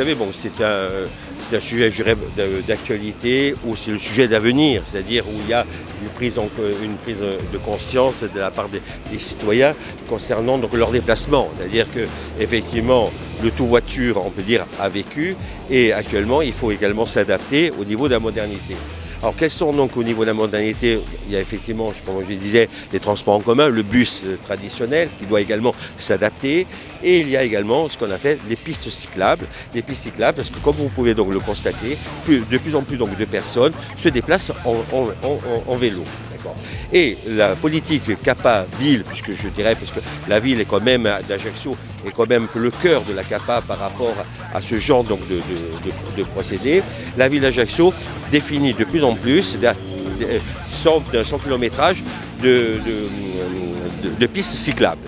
savez, bon, c'est un sujet, je dirais, d'actualité ou c'est le sujet d'avenir, c'est-à-dire où il y a une prise de conscience de la part des citoyens concernant donc leur déplacement. C'est-à-dire que effectivement le tout voiture, on peut dire, a vécu et actuellement il faut également s'adapter au niveau de la modernité. Alors quels sont donc au niveau de la modernité? Il y a effectivement, comme je disais, les transports en commun, le bus traditionnel qui doit également s'adapter et il y a également ce qu'on appelle les pistes cyclables. Les pistes cyclables parce que comme vous pouvez donc le constater, de plus en plus donc, de personnes se déplacent en vélo. Et la politique CAPA ville, puisque je dirais, parce que la ville est quand même d'Ajaccio, est quand même le cœur de la CAPA par rapport à ce genre donc, de procédé, la ville d'Ajaccio définit de plus en plus son kilométrage de pistes cyclables.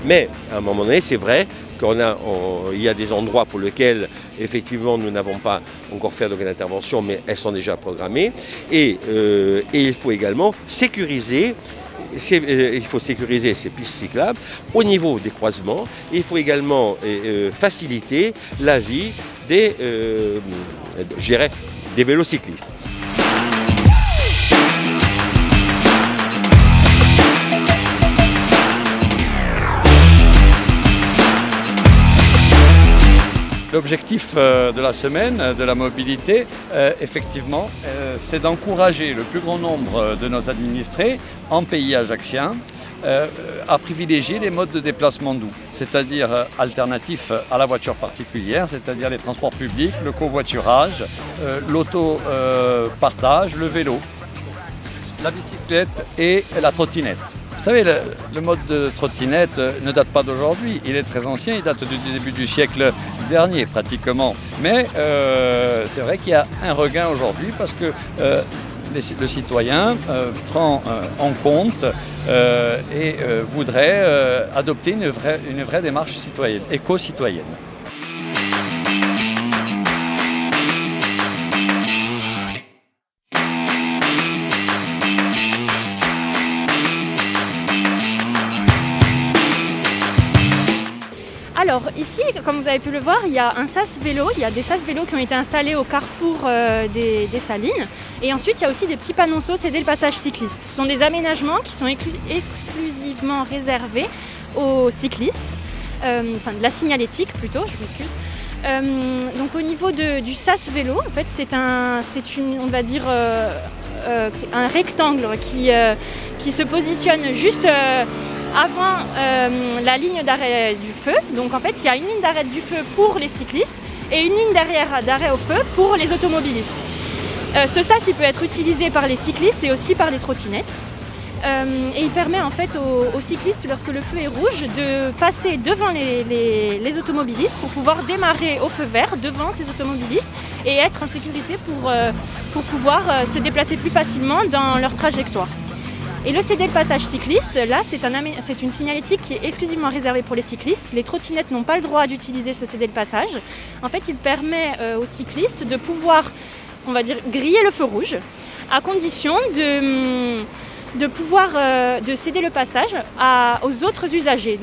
Mais à un moment donné, c'est vrai qu'il y a des endroits pour lesquels effectivement nous n'avons pas encore fait d'intervention, mais elles sont déjà programmées. Et il faut également sécuriser. Il faut sécuriser ces pistes cyclables au niveau des croisements. Et il faut également faciliter la vie des vélocyclistes. L'objectif de la semaine de la mobilité, effectivement, c'est d'encourager le plus grand nombre de nos administrés en pays ajaccien à privilégier les modes de déplacement doux, c'est-à-dire alternatifs à la voiture particulière, c'est-à-dire les transports publics, le covoiturage, l'auto-partage, le vélo, la bicyclette et la trottinette. Vous savez, le mode de trottinette ne date pas d'aujourd'hui, il est très ancien, il date du début du siècle dernier pratiquement. Mais c'est vrai qu'il y a un regain aujourd'hui parce que le citoyen prend en compte et voudrait adopter une vraie démarche citoyenne, éco-citoyenne. Alors ici, comme vous avez pu le voir, il y a un sas vélo, il y a des sas vélos qui ont été installés au carrefour des Salines. Et ensuite, il y a aussi des petits panonceaux, c'est le passage cycliste. Ce sont des aménagements qui sont exclusivement réservés aux cyclistes, enfin de la signalétique plutôt, je m'excuse. Donc au niveau du sas vélo, en fait, c'est on va dire, un rectangle qui se positionne juste avant la ligne d'arrêt du feu. Donc en fait, il y a une ligne d'arrêt du feu pour les cyclistes et une ligne d'arrêt au feu pour les automobilistes. Ce sas, il peut être utilisé par les cyclistes et aussi par les trottinettes. Et il permet en fait aux cyclistes, lorsque le feu est rouge, de passer devant les automobilistes pour pouvoir démarrer au feu vert devant ces automobilistes et être en sécurité pour pouvoir se déplacer plus facilement dans leur trajectoire. Et le cédé de passage cycliste, là, c'est une signalétique qui est exclusivement réservée pour les cyclistes. Les trottinettes n'ont pas le droit d'utiliser ce cédé de passage. En fait, il permet aux cyclistes de pouvoir, on va dire, griller le feu rouge, à condition de céder le passage aux autres usagers.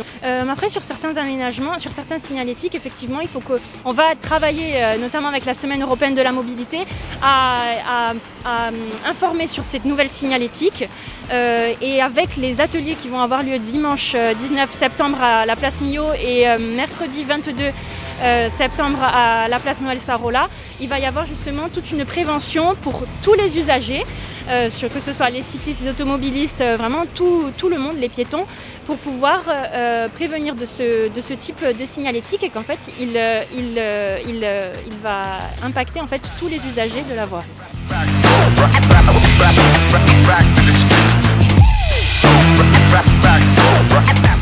Après, sur certains aménagements, sur certains signalétiques, effectivement, il faut qu'on va travailler, notamment avec la Semaine européenne de la mobilité, à informer sur cette nouvelle signalétique et avec les ateliers qui vont avoir lieu dimanche 19 septembre à la place Millau et mercredi 22 septembre à la place Noël Sarola, il va y avoir justement toute une prévention pour tous les usagers, que ce soit les cyclistes, les automobilistes, vraiment tout le monde, les piétons, pour pouvoir prévenir de ce type de signalétique et qu'en fait il va impacter en fait tous les usagers de la voie. Back